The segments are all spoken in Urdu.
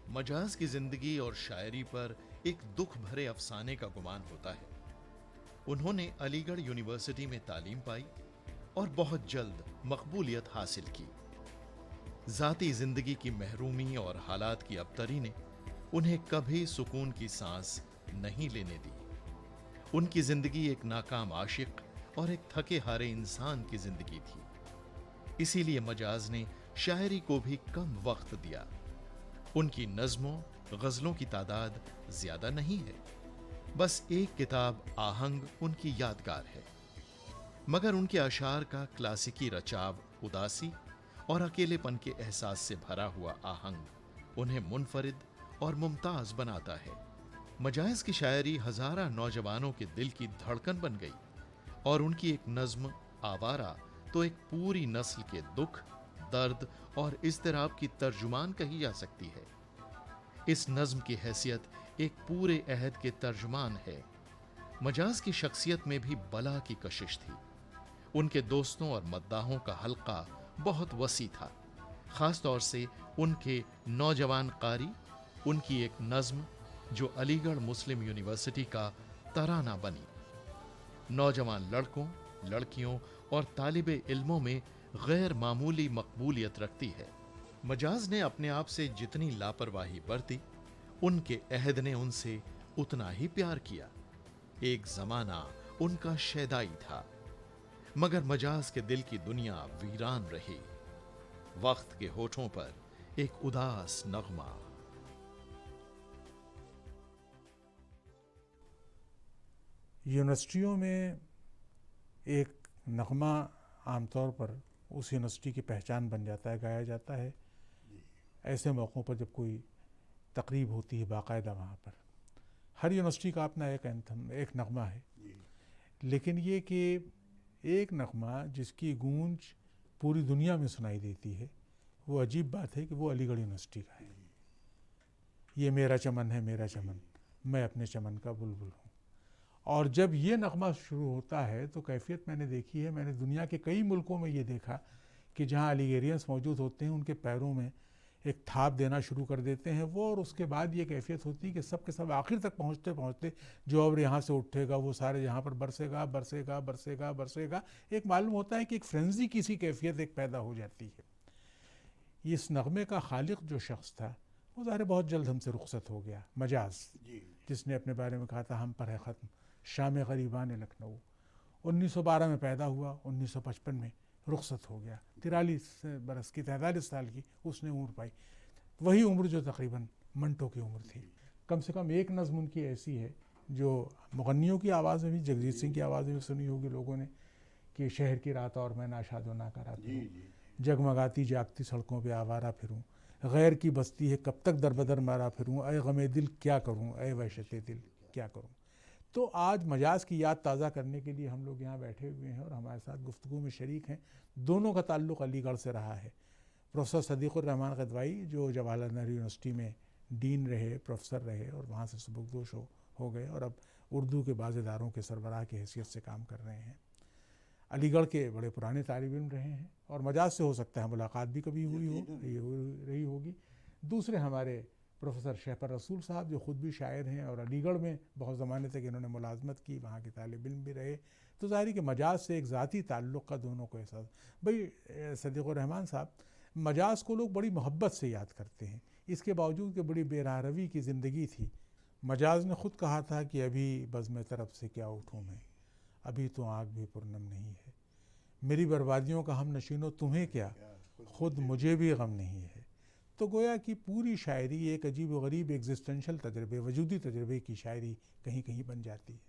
مجاز کی زندگی اور شاعری پر ایک دکھ بھرے افسانے کا گمان ہوتا ہے۔ انہوں نے علی گڑھ یونیورسٹی میں تعلیم پائی اور بہت جلد مقبولیت حاصل کی۔ ذاتی زندگی کی محرومی اور حالات کی ابتری نے انہیں کبھی سکون کی سانس نہیں لینے دی۔ ان کی زندگی ایک ناکام عاشق اور ایک تھکے ہارے انسان کی زندگی تھی۔ اسی لیے مجاز نے شاعری کو بھی کم وقت دیا۔ ان کی نظموں غزلوں کی تعداد زیادہ نہیں ہے، بس ایک کتاب آہنگ ان کی یادگار ہے، مگر ان کے اشعار کا کلاسیکی رچاو اداسی اور اکیلے پن کے احساس سے بھرا ہوا آہنگ انہیں منفرد اور ممتاز بناتا ہے۔ مجاز کی شاعری ہزارہ نوجوانوں کے دل کی دھڑکن بن گئی اور ان کی ایک نظم آوارہ تو ایک پوری نسل کے دکھ، درد اور اضطراب کی ترجمان کہی جا سکتی ہے۔ اس نظم کی حیثیت ایک پورے عہد کے ترجمان ہے۔ مجاز کی شخصیت میں بھی بلا کی کشش تھی۔ ان کے دوستوں اور مداحوں کا حلقہ بہت وسیع تھا، خاص طور سے ان کے نوجوان قاری۔ ان کی ایک نظم جو علی گڑھ مسلم یونیورسٹی کا ترانہ بنی، نوجوان لڑکوں، لڑکیوں اور طالب علموں میں غیر معمولی مقبولیت رکھتی ہے۔ مجاز نے اپنے آپ سے جتنی لاپرواہی برتی، ان کے عہد نے ان سے اتنا ہی پیار کیا۔ ایک زمانہ ان کا شیدائی تھا، مگر مجاز کے دل کی دنیا ویران رہی۔ وقت کے ہونٹوں پر ایک اداس نغمہ۔ یونیورسٹیوں میں ایک نغمہ عام طور پر اس یونیورسٹی کی پہچان بن جاتا ہے، گایا جاتا ہے ایسے موقعوں پر جب کوئی تقریب ہوتی ہے باقاعدہ وہاں پر۔ ہر یونیورسٹی کا اپنا ایک اینتھم، ایک نغمہ ہے، لیکن یہ کہ ایک نغمہ جس کی گونج پوری دنیا میں سنائی دیتی ہے، وہ عجیب بات ہے کہ وہ علی گڑھ یونیورسٹی کا ہے۔ یہ میرا چمن ہے میرا چمن، میں اپنے چمن کا بلبل ہوں۔ اور جب یہ نغمہ شروع ہوتا ہے تو کیفیت میں نے دیکھی ہے، میں نے دنیا کے کئی ملکوں میں یہ دیکھا کہ جہاں الیگیرینس موجود ہوتے ہیں ان کے پیروں میں ایک تھاپ دینا شروع کر دیتے ہیں وہ، اور اس کے بعد یہ کیفیت ہوتی ہے کہ سب کے سب آخر تک پہنچتے پہنچتے جو اب یہاں سے اٹھے گا وہ سارے یہاں پر برسے گا برسے گا برسے گا برسے گا۔ ایک معلوم ہوتا ہے کہ ایک فرینزی کسی کیفیت ایک پیدا ہو جاتی ہے۔ اس نغمے کا خالق جو شخص تھا وہ ظاہر بہت جلد ہم سے رخصت ہو گیا، مجاز، جس نے اپنے بارے میں کہا تھا ہم پر ہے ختم شام غریبان لکھنؤ۔ 1912 میں پیدا ہوا، 1955 میں رخصت ہو گیا۔ 43 برس کی، 43 سال کی اس نے عمر پائی، وہی عمر جو تقریباً منٹو کی عمر تھی۔ کم سے کم ایک نظم ان کی ایسی ہے جو مغنیوں کی آواز میں بھی، جگجیت سنگھ کی آواز میں بھی سنی ہوگی لوگوں نے، کہ شہر کی رات اور میں ناشاد و ناکارہ پھروں، جگمگاتی جاگتی سڑکوں پہ آوارہ پھروں، غیر کی بستی ہے کب تک در بدر مارا پھروں، اے غم دل کیا کروں، اے وحشت دل کیا کروں۔ تو آج مجاز کی یاد تازہ کرنے کے لیے ہم لوگ یہاں بیٹھے ہوئے ہیں اور ہمارے ساتھ گفتگو میں شریک ہیں۔ دونوں کا تعلق علی گڑھ سے رہا ہے۔ پروفیسر صدیق الرحمان قدوائی جو جواہر لال نہرو یونیورسٹی میں ڈین رہے، پروفیسر رہے اور وہاں سے سبکدوش ہو گئے، اور اب اردو کے بعض اداروں کے سربراہ کی حیثیت سے کام کر رہے ہیں۔ علی گڑھ کے بڑے پرانے طالب علم رہے ہیں، اور مجاز سے ہو سکتا ہے ملاقات بھی کبھی رہی ہوگی۔ دوسرے ہمارے پروفیسر شہپر رسول صاحب جو خود بھی شاعر ہیں اور علی گڑھ میں بہت زمانے تک انہوں نے ملازمت کی، وہاں کے طالب علم بھی رہے، تو ظاہر ہے کہ مجاز سے ایک ذاتی تعلق کا دونوں کو احساس۔ بھئی صدیق الرحمان صاحب، مجاز کو لوگ بڑی محبت سے یاد کرتے ہیں، اس کے باوجود کہ بڑی بے راہ روی کی زندگی تھی۔ مجاز نے خود کہا تھا کہ ابھی بزم طرف سے کیا اٹھوں میں، ابھی تو آنکھ بھی پرنم نہیں ہے، میری بربادیوں کا ہم نشینو تمہیں کیا، خود مجھے بھی غم نہیں ہے۔ تو گویا کہ پوری شاعری ایک عجیب و غریب ایگزسٹنشل تجربے، وجودی تجربے کی شاعری کہیں کہیں بن جاتی ہے۔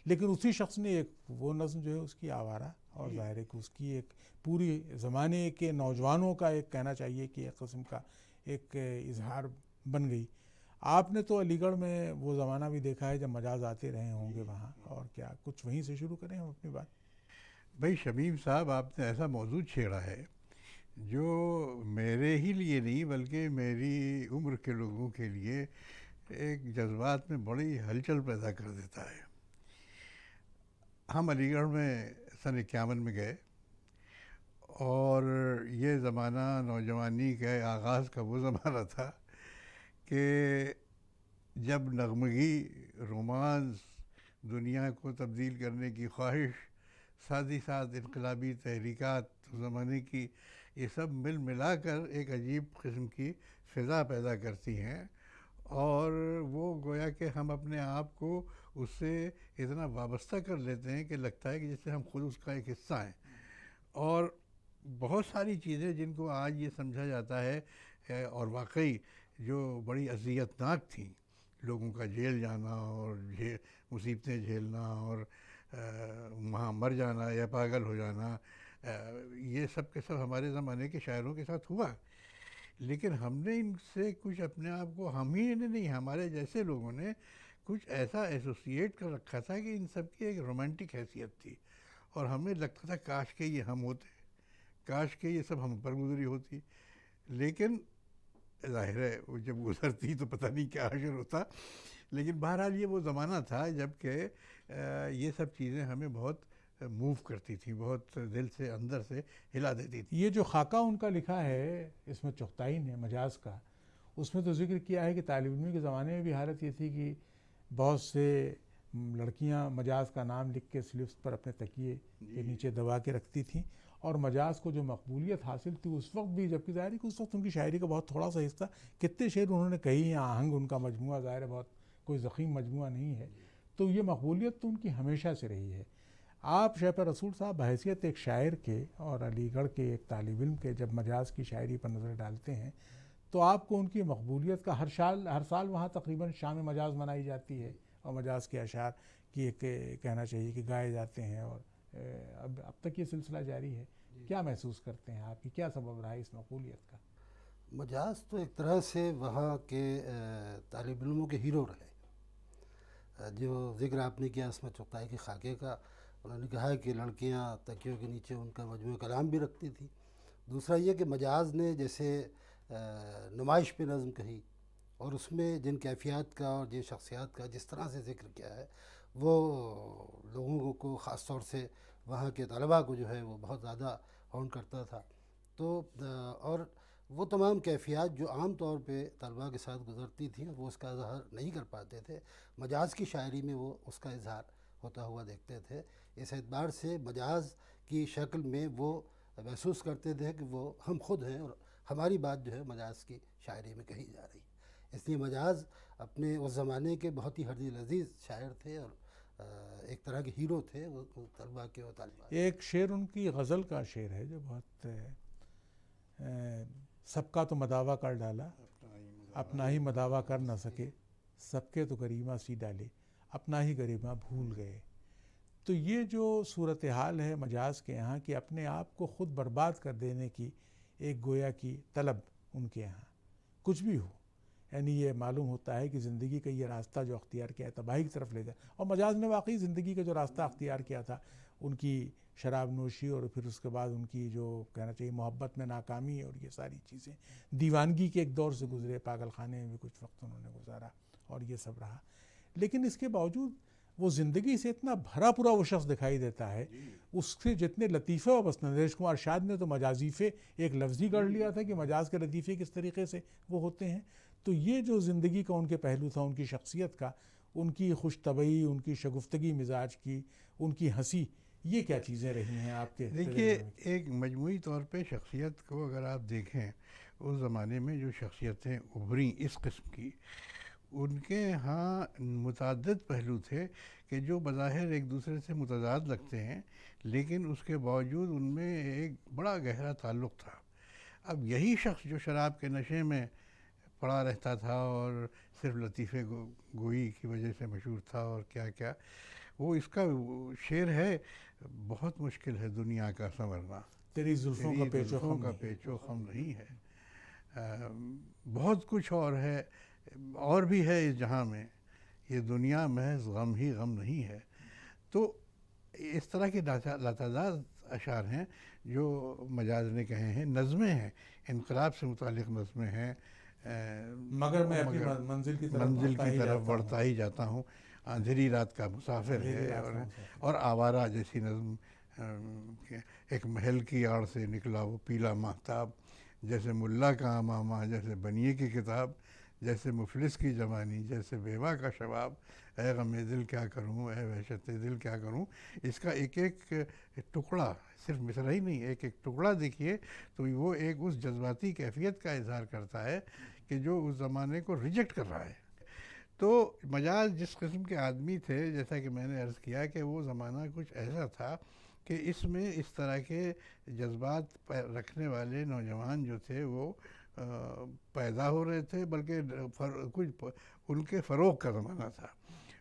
لیکن اسی شخص نے ایک وہ نظم جو ہے اس کی آوارہ، اور ظاہر ہے کہ اس کی ایک پوری زمانے کے نوجوانوں کا ایک کہنا چاہیے کہ ایک قسم کا ایک اظہار بن گئی۔ آپ نے تو علی گڑھ میں وہ زمانہ بھی دیکھا ہے جب مجاز آتے رہے ہوں گے وہاں، اور کیا کچھ وہیں سے شروع کریں ہم اپنی بات؟ بھائی شمیم صاحب، آپ نے ایسا موضوع چھیڑا ہے جو میرے ہی لیے نہیں بلکہ میری عمر کے لوگوں کے لیے ایک جذبات میں بڑی ہلچل پیدا کر دیتا ہے۔ ہم علی گڑھ میں سن 51 میں گئے، اور یہ زمانہ نوجوانی کے آغاز کا وہ زمانہ تھا کہ جب نغمگی، رومانس، دنیا کو تبدیل کرنے کی خواہش، ساتھ ہی ساتھ انقلابی تحریکات زمانے کی، یہ سب مل ملا کر ایک عجیب قسم کی فضا پیدا کرتی ہیں، اور وہ گویا کہ ہم اپنے آپ کو اس سے اتنا وابستہ کر لیتے ہیں کہ لگتا ہے کہ جیسے ہم خود اس کا ایک حصہ ہیں. اور بہت ساری چیزیں جن کو آج یہ سمجھا جاتا ہے اور واقعی جو بڑی اذیتناک تھیں، لوگوں کا جیل جانا اور مصیبتیں جھیلنا اور وہاں مر جانا یا پاگل ہو جانا، یہ سب کے سب ہمارے زمانے کے شاعروں کے ساتھ ہوا. لیکن ہم نے ان سے کچھ اپنے آپ کو، ہم ہی نے نہیں، ہمارے جیسے لوگوں نے کچھ ایسا ایسوسیٹ کر رکھا تھا کہ ان سب کی ایک رومانٹک حیثیت تھی، اور ہمیں لگتا تھا کاش کہ یہ ہم ہوتے، کاش کہ یہ سب ہم پر گزری ہوتی. لیکن ظاہر ہے وہ جب گزرتی تو پتہ نہیں کیا حشر ہوتا. لیکن بہرحال یہ وہ زمانہ تھا جب کہ یہ سب چیزیں ہمیں بہت موو کرتی تھیں، بہت دل سے اندر سے ہلا دیتی تھیں. یہ جو خاکہ ان کا لکھا ہے اس میں چغتائی نے مجاز کا، اس میں تو ذکر کیا ہے کہ طالب علمی کے زمانے میں بھی حالت یہ تھی کہ بہت سے لڑکیاں مجاز کا نام لکھ کے سلپس پر اپنے تکیے کے نیچے دبا کے رکھتی تھیں، اور مجاز کو جو مقبولیت حاصل تھی اس وقت بھی، جبکہ ظاہر ہے کہ اس وقت ان کی شاعری کا بہت تھوڑا سا حصہ، کتنے شعر انہوں نے کہی ہیں، آہنگ ان کا مجموعہ ظاہر ہے بہت کوئی ضخیم مجموعہ نہیں ہے، تو یہ مقبولیت تو ان کی ہمیشہ سے رہی ہے. آپ شیخ رسول صاحب بحیثیت ایک شاعر کے اور علی گڑھ کے ایک طالب علم کے جب مجاز کی شاعری پر نظر ڈالتے ہیں تو آپ کو ان کی مقبولیت کا ہر سال وہاں تقریباً شام مجاز منائی جاتی ہے، اور مجاز کے اشعار کی ایک کہنا چاہیے کہ گائے جاتے ہیں، اور اب تک یہ سلسلہ جاری ہے. کیا محسوس کرتے ہیں آپ کی، کیا سبب رہا ہے اس مقبولیت کا؟ مجاز تو ایک طرح سے وہاں کے طالب علموں کے ہیرو رہے. جو ذکر آپ نے کیا اس میں چغتائی کے خاکے کا، انہوں نے کہا ہے کہ لڑکیاں تکیوں کے نیچے ان کا مجموعہ کلام بھی رکھتی تھی. دوسرا یہ کہ مجاز نے جیسے نمائش پہ نظم کہی، اور اس میں جن کیفیات کا اور جن شخصیات کا جس طرح سے ذکر کیا ہے، وہ لوگوں کو خاص طور سے وہاں کے طلباء کو جو ہے وہ بہت زیادہ ہونٹ کرتا تھا. تو اور وہ تمام کیفیات جو عام طور پہ طلباء کے ساتھ گزرتی تھیں وہ اس کا اظہار نہیں کر پاتے تھے، مجاز کی شاعری میں وہ اس کا اظہار ہوتا ہوا دیکھتے تھے. اس اعتبار سے مجاز کی شکل میں وہ محسوس کرتے تھے کہ وہ ہم خود ہیں اور ہماری بات جو ہے مجاز کی شاعری میں کہی جا رہی ہے. اس لیے مجاز اپنے اس زمانے کے بہت ہی ہردل عزیز شاعر تھے اور ایک طرح کے ہیرو تھے وہ طلباء کے اور طالبات. ایک شعر ان کی غزل کا شعر ہے جو بہت سب کا تو مداوع کر ڈالا، اپنا ہی مداوع کر نہ سکے، سب کے تو گریمہ سی ڈالے، اپنا ہی گریمہ بھول گئے. تو یہ جو صورتحال ہے مجاز کے یہاں کہ اپنے آپ کو خود برباد کر دینے کی ایک گویا کی طلب ان کے یہاں کچھ بھی ہو، یعنی یہ معلوم ہوتا ہے کہ زندگی کا یہ راستہ جو اختیار کیا ہے تباہی کی طرف لے جائے. اور مجاز نے واقعی زندگی کا جو راستہ اختیار کیا تھا، ان کی شراب نوشی اور پھر اس کے بعد ان کی جو کہنا چاہیے محبت میں ناکامی اور یہ ساری چیزیں، دیوانگی کے ایک دور سے گزرے، پاگل خانے میں بھی کچھ وقت انہوں نے گزارا اور یہ سب رہا. لیکن اس کے باوجود وہ زندگی سے اتنا بھرا پورا وہ شخص دکھائی دیتا ہے، اس سے جتنے لطیفے و بس نریش کمار شاد نے تو مجازیفے ایک لفظ ہی گڑھ لیا تھا کہ مجاز کے لطیفے کس طریقے سے وہ ہوتے ہیں. تو یہ جو زندگی کا ان کے پہلو تھا، ان کی شخصیت کا، ان کی خوش طبعی، ان کی شگفتگی مزاج کی، ان کی ہنسی، یہ کیا چیزیں رہی ہیں آپ کے؟ دیکھیے، ایک مجموعی طور پہ شخصیت کو اگر آپ دیکھیں، اس زمانے میں جو شخصیتیں ابھریں اس قسم کی، ان کے ہاں متعدد پہلو تھے کہ جو بظاہر ایک دوسرے سے متضاد لگتے ہیں، لیکن اس کے باوجود ان میں ایک بڑا گہرا تعلق تھا. اب یہی شخص جو شراب کے نشے میں پڑا رہتا تھا اور صرف لطیفے گوئی کی وجہ سے مشہور تھا اور کیا کیا، وہ اس کا شعر ہے، بہت مشکل ہے دنیا کا سنورنا، تیری زلفوں کا پیچ و خم نہیں ہے. بہت کچھ اور ہے، اور بھی ہے اس جہاں میں، یہ دنیا محض غم ہی غم نہیں ہے. تو اس طرح کے لاتعداد اشعار ہیں جو مجاز نے کہے ہیں. نظمیں ہیں، انقلاب سے متعلق نظمیں ہیں، مگر میں اپنی منزل کی طرف بڑھتا ہی جاتا ہوں، اندھیری رات کا مسافر ہے، اور آوارہ جیسی نظم، ایک محل کی آڑ سے نکلا وہ پیلا ماہتاب، جیسے ملا کا امامہ، جیسے بنیے کی کتاب، جیسے مفلس کی جوانی، جیسے بیوہ کا شباب، اے غم دل کیا کروں، اے وحشت دل کیا کروں، اس کا ایک ایک ٹکڑا، صرف مصرع ہی نہیں، ایک ایک ٹکڑا دیکھیے تو وہ ایک اس جذباتی کیفیت کا اظہار کرتا ہے کہ جو اس زمانے کو ریجیکٹ کر رہا ہے۔ تو مجاز جس قسم کے آدمی تھے، جیسا کہ میں نے عرض کیا کہ وہ زمانہ کچھ ایسا تھا کہ اس میں اس طرح کے جذبات رکھنے والے نوجوان جو تھے وہ پیدا ہو رہے تھے، بلکہ کچھ ان کے فروغ کا زمانہ تھا،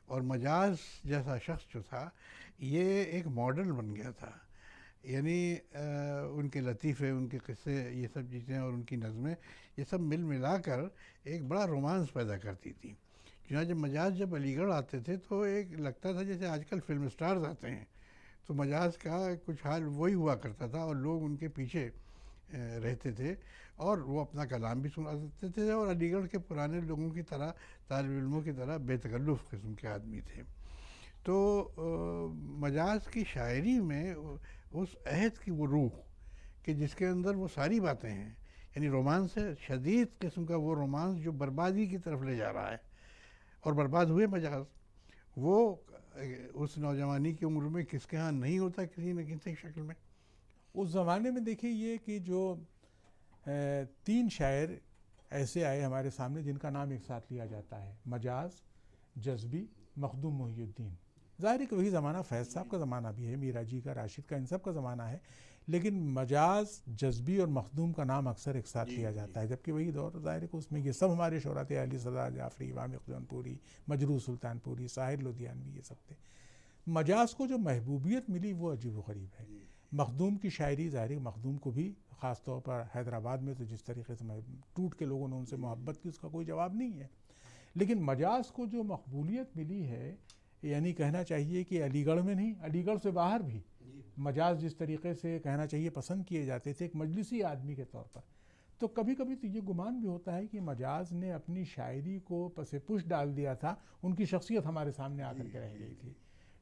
اور مجاز جیسا شخص جو تھا یہ ایک ماڈل بن گیا تھا۔ یعنی ان کے لطیفے، ان کے قصے، یہ سب چیزیں اور ان کی نظمیں، یہ سب مل ملا کر ایک بڑا رومانس پیدا کرتی تھی۔ چنانچہ مجاز جب علی گڑھ آتے تھے تو ایک لگتا تھا جیسے آج کل فلم سٹارز آتے ہیں، تو مجاز کا کچھ حال وہی ہوا کرتا تھا، اور لوگ ان کے پیچھے رہتے تھے، اور وہ اپنا کلام بھی سناتے تھے، اور علی گڑھ کے پرانے لوگوں کی طرح، طالب علموں کی طرح بے تکلف قسم کے آدمی تھے۔ تو مجاز کی شاعری میں اس عہد کی وہ روح کہ جس کے اندر وہ ساری باتیں ہیں، یعنی رومانس ہے، شدید قسم کا وہ رومانس جو بربادی کی طرف لے جا رہا ہے، اور برباد ہوئے مجاز۔ وہ اس نوجوانی کی عمر میں کس کے ہاں نہیں ہوتا کسی نہ کسی شکل میں۔ اس زمانے میں دیکھیے یہ کہ جو 3 شاعر ایسے آئے ہمارے سامنے جن کا نام ایک ساتھ لیا جاتا ہے، مجاز، جذبی، مخدوم محی الدین۔ ظاہر ہے کہ وہی زمانہ فیض صاحب کا زمانہ بھی ہے، میرا جی کا، راشد کا، ان سب کا زمانہ ہے، لیکن مجاز، جذبی اور مخدوم کا نام اکثر ایک ساتھ لیا جاتا ہے، جبکہ وہی دور ظاہر ہے کہ اس میں یہ سب ہمارے شعراء تھے، علی صدر جعفری، وامق جون پوری، مجروح سلطان پوری، ساحر لدھیانوی، یہ سب تھے۔ مجاز کو جو محبوبیت ملی وہ عجیب و غریب ہے۔ مخدوم کی شاعری، ظاہر ہے مخدوم کو بھی خاص طور پر حیدرآباد میں تو جس طریقے سے ٹوٹ کے لوگوں نے ان سے محبت کی، اس کا کوئی جواب نہیں ہے، لیکن مجاز کو جو مقبولیت ملی ہے، یعنی کہنا چاہیے کہ علی گڑھ میں نہیں، علی گڑھ سے باہر بھی مجاز جس طریقے سے کہنا چاہیے پسند کیے جاتے تھے ایک مجلسی آدمی کے طور پر، تو کبھی کبھی تو یہ گمان بھی ہوتا ہے کہ مجاز نے اپنی شاعری کو پس پش ڈال دیا تھا، ان کی شخصیت ہمارے سامنے آ کر کے رہ گئی تھی۔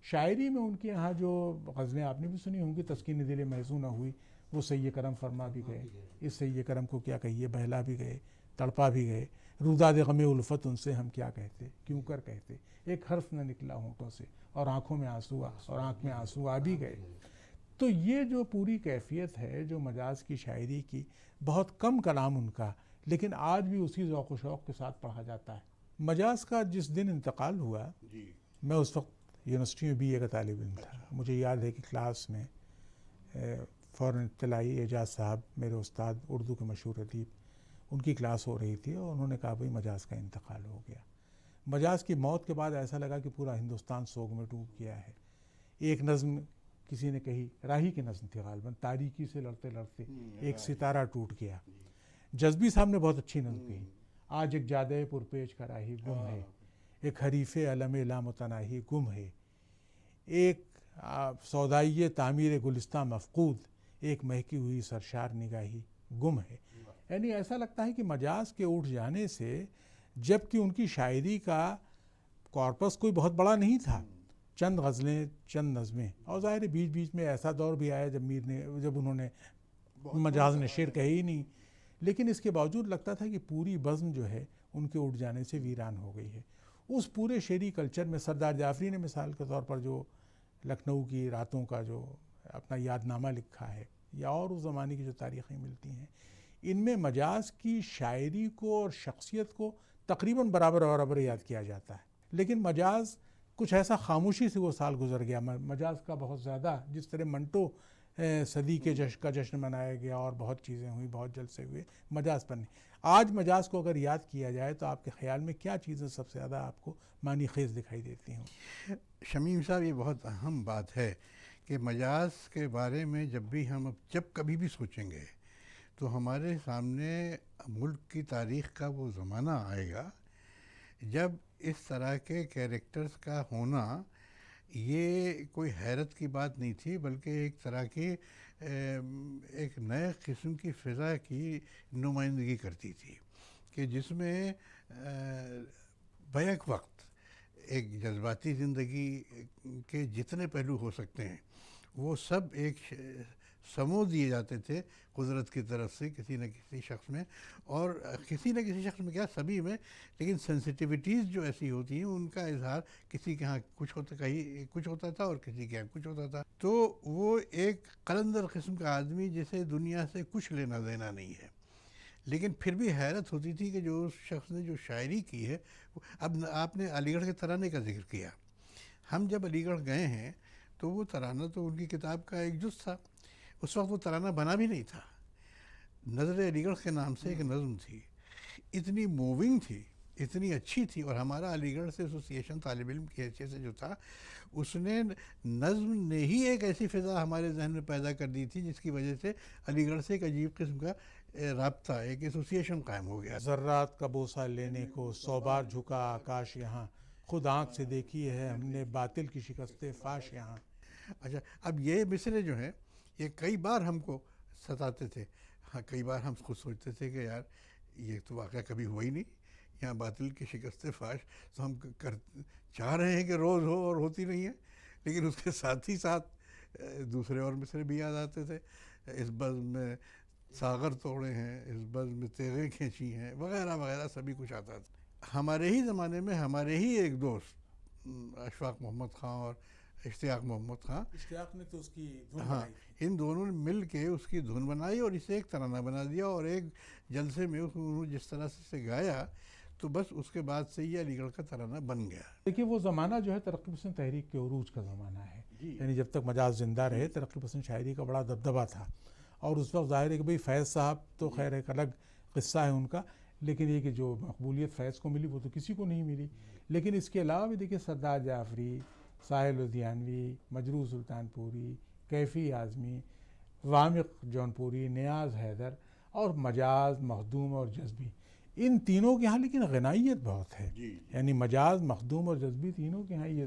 شاعری میں ان کے ہاں جو غزلیں آپ نے بھی سنی ہوں گی، تسکین دل محزون نہ ہوئی، وہ سید کرم فرما بھی گئے، اس سید کرم کو کیا کہیے، بہلا بھی گئے، تڑپا بھی گئے، روداد غم الفت ان سے ہم کیا کہتے، کیوں کر کہتے، ایک حرف نہ نکلا ہونٹوں سے، اور آنکھوں میں آنسو اور آنکھ میں آنسو آ بھی گئے۔ تو یہ جو پوری کیفیت ہے جو مجاز کی شاعری کی، بہت کم کلام ان کا، لیکن آج بھی اسی ذوق و شوق کے ساتھ پڑھا جاتا ہے۔ مجاز کا جس دن انتقال ہوا، میں اس وقت یونیورسٹی میں BA کا طالب علم تھا، مجھے یاد ہے کہ کلاس میں فوراً اطلاعی اعجاز صاحب، میرے استاد اردو کے مشہور ادیب، ان کی کلاس ہو رہی تھی، اور انہوں نے کہا بھئی مجاز کا انتقال ہو گیا۔ مجاز کی موت کے بعد ایسا لگا کہ پورا ہندوستان سوگ میں ڈوب گیا ہے۔ ایک نظم کسی نے کہی، راہی کی نظم تھی غالباً، تاریکی سے لڑتے لڑتے ایک ستارہ ٹوٹ گیا۔ جذبی صاحب نے بہت اچھی نظم کہی، آج ایک جادے پرپیچ کا راہی گم ہے، ایک حریف علم لامتناہی گم ہے، ایک سودائی تعمیر گلستہ مفقود، ایک مہکی ہوئی سرشار نگاہی گم ہے۔ یعنی ایسا لگتا ہے کہ مجاز کے اٹھ جانے سے، جبکہ ان کی شاعری کا کارپس کوئی بہت بڑا نہیں تھا، چند غزلیں، چند نظمیں، اور ظاہر ہے بیچ بیچ میں ایسا دور بھی آیا جب انہوں نے مجاز نے شعر کہے ہی نہیں، لیکن اس کے باوجود لگتا تھا کہ پوری بزم جو ہے ان کے اٹھ جانے سے ویران ہو گئی ہے۔ اس پورے شعری کلچر میں سردار جعفری نے مثال کے طور پر جو لکھنؤ کی راتوں کا جو اپنا یاد نامہ لکھا ہے، یا اور اس زمانے کی جو تاریخیں ملتی ہیں، ان میں مجاز کی شاعری کو اور شخصیت کو تقریباً برابر یاد کیا جاتا ہے، لیکن مجاز کچھ ایسا خاموشی سے وہ سال گزر گیا۔ مجاز کا بہت زیادہ، جس طرح منٹو صدی کے جشن منایا گیا اور بہت چیزیں ہوئیں، بہت جلسے ہوئے، مجاز پر نہیں۔ آج مجاز کو اگر یاد کیا جائے تو آپ کے خیال میں کیا چیزیں سب سے زیادہ آپ کو معنی خیز دکھائی دیتی ہوں؟ شمیم صاحب، یہ بہت اہم بات ہے کہ مجاز کے بارے میں جب بھی ہم جب کبھی بھی سوچیں گے تو ہمارے سامنے ملک کی تاریخ کا وہ زمانہ آئے گا جب اس طرح کے کیریکٹرز کا ہونا یہ کوئی حیرت کی بات نہیں تھی، بلکہ ایک طرح کی ایک نئے قسم کی فضا کی نمائندگی کرتی تھی، کہ جس میں بیک وقت ایک جذباتی زندگی کے جتنے پہلو ہو سکتے ہیں وہ سب ایک سمو دیے جاتے تھے قدرت کی طرف سے کسی نہ کسی شخص میں، اور کسی نہ کسی شخص میں کیا سبھی میں، لیکن سینسٹیوٹیز جو ایسی ہوتی ہیں ان کا اظہار کسی کے ہاں کچھ ہوتا تھا اور کسی کے یہاں کچھ ہوتا تھا. تو وہ ایک قلندر قسم کا آدمی جسے دنیا سے کچھ لینا دینا نہیں ہے، لیکن پھر بھی حیرت ہوتی تھی کہ جو اس شخص نے جو شاعری کی ہے. اب آپ نے علی گڑھ کے ترانے کا ذکر کیا، ہم جب علی گڑھ گئے ہیں تو وہ ترانہ تو ان کی کتاب کا ایک جز تھا. اس وقت وہ ترانہ بنا بھی نہیں تھا. نظر علی گڑھ کے نام سے ایک نظم تھی، اتنی موونگ تھی، اتنی اچھی تھی، اور ہمارا علی گڑھ سے ایسوسیشن طالب علم کی حیثیت سے جو تھا، اس نے نظم نے ہی ایک ایسی فضا ہمارے ذہن میں پیدا کر دی تھی جس کی وجہ سے علی گڑھ سے ایک عجیب قسم کا رابطہ، ایک ایسوسیشن قائم ہو گیا. ذرات کا بوسہ لینے کو 100 بار جھکا آکاش یہاں، خود آنکھ سے دیکھی ہے ہم نے باطل کی شکست فاش یہاں. اچھا، اب یہ مصرے جو ہیں یہ کئی بار ہم کو ستاتے تھے. ہاں، کئی بار ہم خود سوچتے تھے کہ یار یہ تو واقعہ کبھی ہوا ہی نہیں، یہاں باطل کی شکست فاش تو ہم چاہ رہے ہیں کہ روز ہو اور ہوتی نہیں ہے. لیکن اس کے ساتھ ہی ساتھ دوسرے اور مصرے بھی یاد آتے تھے. اس بزم میں ساغر توڑے ہیں، اس بزم میں تیغیں کھینچی ہیں، وغیرہ وغیرہ سبھی کچھ آتا تھا. ہمارے ہی زمانے میں ہمارے ہی ایک دوست اشفاق محمد خان اور اشتیاق محمد خان، اشتیاق نے تو اس کی دھن ہاں، بنائی تھی. ان دونوں نے مل کے اس کی دھن بنائی اور اسے ایک ترانہ بنا دیا، اور ایک جلسے میں انہوں نے جس طرح سے گایا تو بس اس کے بعد سے یہ علی گڑھ کا ترانہ بن گیا. دیکھیے وہ زمانہ جو ہے ترقی پسند تحریک کے عروج کا زمانہ ہے. یعنی جب تک مجاز زندہ رہے ترقی پسند شاعری کا بڑا دبدبہ تھا، اور اس وقت ظاہر ہے کہ بھئی فیض صاحب تو خیر ایک الگ قصہ ہے ان کا، لیکن یہ کہ جو مقبولیت فیض کو ملی وہ تو کسی کو نہیں ملی. لیکن اس کے علاوہ بھی دیکھیے سردار جعفری، ساحل لدھیانوی، مجروح سلطان پوری، کیفی اعظمی، وامق جونپوری، نیاز حیدر اور مجاز، مخدوم اور جذبی، ان تینوں کے ہاں لیکن غنائیت بہت ہے. یعنی مجاز، مخدوم اور جذبی تینوں کے ہاں یہ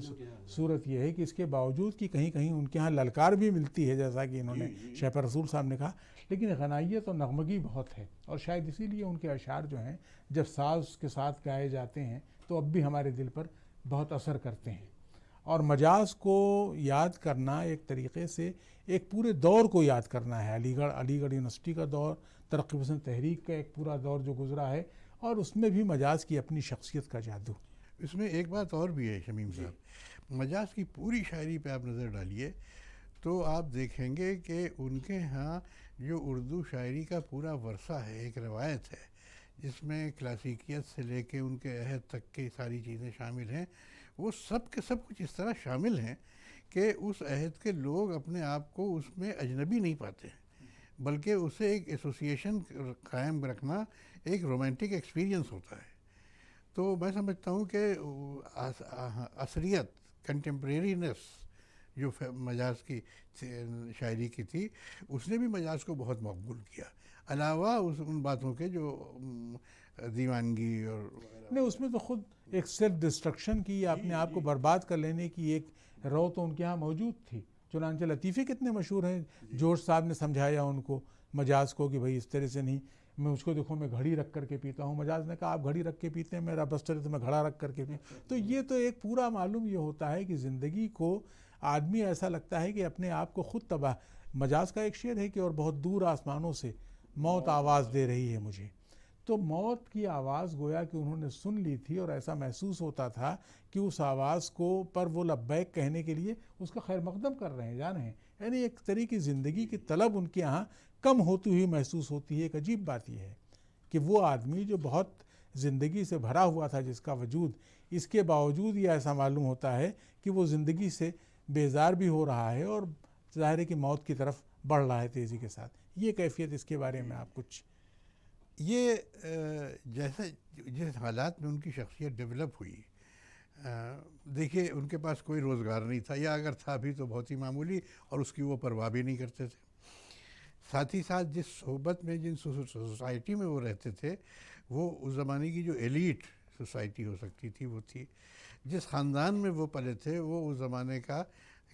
صورت یہ ہے کہ اس کے باوجود کہ کہیں کہیں ان کے ہاں للکار بھی ملتی ہے جیسا کہ انہوں نے شیپر رسول صاحب نے کہا، لیکن غنائیت اور نغمگی بہت ہے. اور شاید اسی لیے ان کے اشعار جو ہیں جب ساز کے ساتھ گائے جاتے ہیں تو اب بھی ہمارے دل پر بہت اثر کرتے ہیں. اور مجاز کو یاد کرنا ایک طریقے سے ایک پورے دور کو یاد کرنا ہے. علی گڑھ یونیورسٹی کا دور، ترقی پسند تحریک کا ایک پورا دور جو گزرا ہے، اور اس میں بھی مجاز کی اپنی شخصیت کا جادو. اس میں ایک بات اور بھی ہے شمیم صاحب، مجاز کی پوری شاعری پہ آپ نظر ڈالیے تو آپ دیکھیں گے کہ ان کے ہاں جو اردو شاعری کا پورا ورثہ ہے، ایک روایت ہے جس میں کلاسیکیت سے لے کے ان کے عہد تک کی ساری چیزیں شامل ہیں. وہ سب کے سب کچھ اس طرح شامل ہیں کہ اس عہد کے لوگ اپنے آپ کو اس میں اجنبی نہیں پاتے ہیں، بلکہ اسے ایک ایسوسیشن قائم رکھنا ایک رومانٹک ایکسپیرینس ہوتا ہے. تو میں سمجھتا ہوں کہ عصریت، کنٹمپریرینس جو مجاز کی شاعری کی تھی، اس نے بھی مجاز کو بہت مقبول کیا، علاوہ ان باتوں کے جو دیوانگی اور نہیں، اس میں تو خود ایک سیلف ڈسٹرکشن کی، اپنے آپ کو برباد کر لینے کی ایک رو تو ان کے ہاں موجود تھی. چنانچہ لطیفے کتنے مشہور ہیں. جورج صاحب نے سمجھایا ان کو مجاز کو کہ بھئی اس طرح سے نہیں، میں اس کو دیکھو میں گھڑی رکھ کر کے پیتا ہوں. مجاز نے کہا آپ گھڑی رکھ کے پیتے ہیں، میرا بس چلے تو میں گھڑا رکھ کر کے پیتا ہوں. تو یہ تو ایک پورا معلوم یہ ہوتا ہے کہ زندگی کو آدمی ایسا لگتا ہے کہ اپنے آپ کو خود تباہ. مجاز کا ایک شعر ہے کہ اور بہت دور آسمانوں سے موت آواز دے رہی ہے مجھے. تو موت کی آواز گویا کہ انہوں نے سن لی تھی، اور ایسا محسوس ہوتا تھا کہ اس آواز کو پر وہ لبیک کہنے کے لیے اس کا خیر مقدم کر رہے ہیں، جا رہے ہیں. یعنی ایک طرح کی زندگی کی طلب ان کے یہاں کم ہوتی ہوئی محسوس ہوتی ہے. ایک عجیب بات یہ ہے کہ وہ آدمی جو بہت زندگی سے بھرا ہوا تھا جس کا وجود، اس کے باوجود یہ ایسا معلوم ہوتا ہے کہ وہ زندگی سے بیزار بھی ہو رہا ہے اور ظاہر ہے کہ موت کی طرف بڑھ رہا ہے تیزی کے ساتھ. یہ کیفیت، اس کے بارے میں آپ کچھ؟ یہ جیسے جس حالات میں ان کی شخصیت ڈیولپ ہوئی، دیکھیے ان کے پاس کوئی روزگار نہیں تھا، یا اگر تھا بھی تو بہت ہی معمولی، اور اس کی وہ پرواہ بھی نہیں کرتے تھے. ساتھ ہی ساتھ جس صحبت میں، جن سوسائٹی میں وہ رہتے تھے، وہ اس زمانے کی جو ایلیٹ سوسائٹی ہو سکتی تھی وہ تھی. جس خاندان میں وہ پلے تھے وہ اس زمانے کا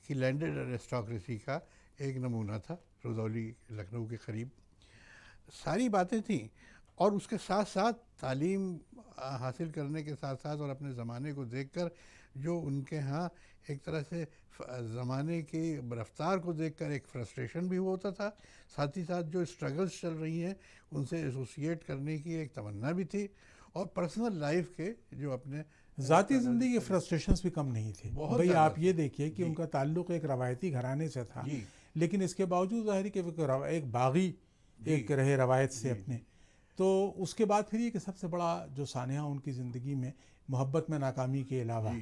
کہ لینڈڈ ایرسٹوکریسی کا ایک نمونہ تھا، رودولی لکھنؤ کے قریب. ساری باتیں تھیں، اور اس کے ساتھ ساتھ تعلیم حاصل کرنے کے ساتھ ساتھ اور اپنے زمانے کو دیکھ کر جو ان کے ہاں ایک طرح سے زمانے کی رفتار کو دیکھ کر ایک فرسٹریشن بھی ہوتا تھا، ساتھ ہی ساتھ جو اسٹرگلس چل رہی ہیں ان سے ایسوسیٹ کرنے کی ایک تمنا بھی تھی، اور پرسنل لائف کے جو اپنے ذاتی زندگی کے فرسٹریشنز بھی کم نہیں تھے. بہت بھئی زیادہ آپ یہ تھے. دیکھیے کہ ان کا تعلق ایک روایتی گھرانے سے تھا، جی لیکن اس کے باوجود ظاہر ہے کہ ایک باغی ایک رہے روایت سے اپنے. تو اس کے بعد پھر یہ کہ سب سے بڑا جو سانحہ ان کی زندگی میں محبت میں ناکامی کے علاوہ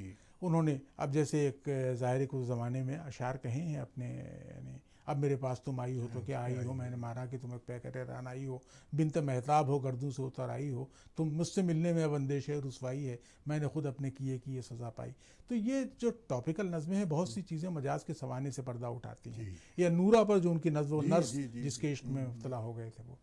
انہوں نے اب جیسے ایک ظاہر ہے کہ اس زمانے میں اشعار کہے ہیں اپنے، یعنی اب میرے پاس تم آئی ہو تو کیا آئی ہو، میں نے مارا کہ تم ایک پیکر ران آئی ہو، بنت مہتاب ہو گردوں سے اتر آئی ہو، تم مجھ سے ملنے میں اب اندیش رسوائی ہے، میں نے خود اپنے کیے کی یہ سزا پائی. تو یہ جو ٹاپیکل نظمیں ہیں بہت سی چیزیں مجاز کے سوانے سے پردہ اٹھاتی ہیں. یا نورا پر جو ان کی نظم و نثر جس کے عشق میں مبتلا ہو گئے تھے وہ.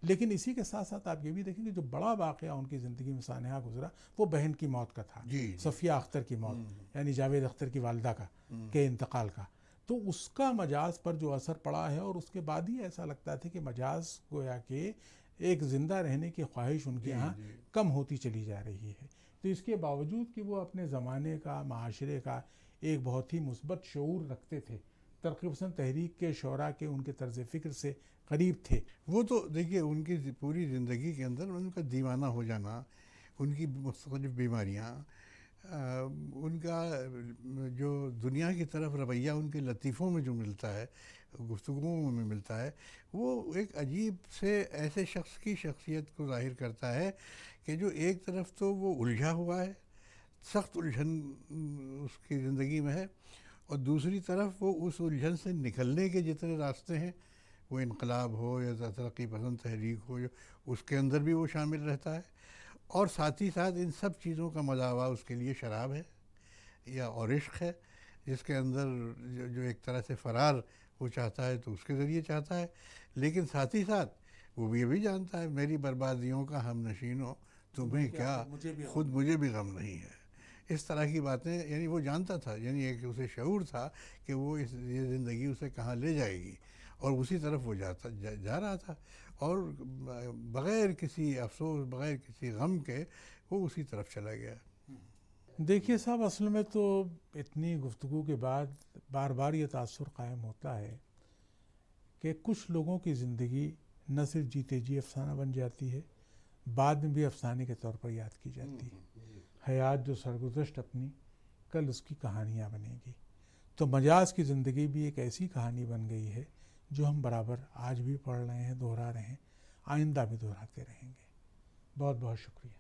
لیکن اسی کے ساتھ ساتھ آپ یہ بھی دیکھیں کہ جو بڑا واقعہ ان کی زندگی میں سانحہ گزرا وہ بہن کی موت کا تھا، صفیہ اختر کی موت، یعنی جاوید اختر کی والدہ کا کے انتقال کا. تو اس کا مجاز پر جو اثر پڑا ہے، اور اس کے بعد ہی ایسا لگتا تھا کہ مجاز گویا کہ ایک زندہ رہنے کی خواہش ان کے یہاں کم ہوتی چلی جا رہی ہے. تو اس کے باوجود کہ وہ اپنے زمانے کا، معاشرے کا ایک بہت ہی مثبت شعور رکھتے تھے، ترقی پسند تحریک کے شعراء کے ان کے طرز فکر سے قریب تھے. وہ تو دیکھیے ان کی پوری زندگی کے اندر ان کا دیوانہ ہو جانا، ان کی مختلف بیماریاں، ان کا جو دنیا کی طرف رویہ ان کے لطیفوں میں جو ملتا ہے، گفتگوؤں میں ملتا ہے، وہ ایک عجیب سے ایسے شخص کی شخصیت کو ظاہر کرتا ہے کہ جو ایک طرف تو وہ الجھا ہوا ہے، سخت الجھن اس کی زندگی میں ہے، اور دوسری طرف وہ اس الجھن سے نکلنے کے جتنے راستے ہیں، وہ انقلاب ہو یا ترقی پسند تحریک ہو، اس کے اندر بھی وہ شامل رہتا ہے. اور ساتھ ہی ساتھ ان سب چیزوں کا مداوا اس کے لیے شراب ہے یا اور عشق ہے، جس کے اندر جو ایک طرح سے فرار وہ چاہتا ہے تو اس کے ذریعے چاہتا ہے. لیکن ساتھ ہی ساتھ وہ یہ بھی جانتا ہے میری بربادیوں کا ہم نشین ہو تمہیں کیا، خود مجھے بھی غم نہیں ہے. اس طرح کی باتیں یعنی وہ جانتا تھا، یعنی ایک اسے شعور تھا کہ وہ یہ زندگی اسے کہاں لے جائے گی، اور اسی طرف وہ جا رہا تھا، اور بغیر کسی افسوس، بغیر کسی غم کے وہ اسی طرف چلا گیا. دیکھیے صاحب، اصل میں تو اتنی گفتگو کے بعد بار بار یہ تاثر قائم ہوتا ہے کہ کچھ لوگوں کی زندگی نہ صرف جیتے جی افسانہ بن جاتی ہے، بعد میں بھی افسانے کے طور پر یاد کی جاتی ہے. حیات جو سرگزشت اپنی، کل اس کی کہانیاں بنے گی. تو مجاز کی زندگی بھی ایک ایسی کہانی بن گئی ہے جو ہم برابر آج بھی پڑھ رہے ہیں، دہرا رہے ہیں، آئندہ بھی دہراتے رہیں گے. بہت بہت شکریہ.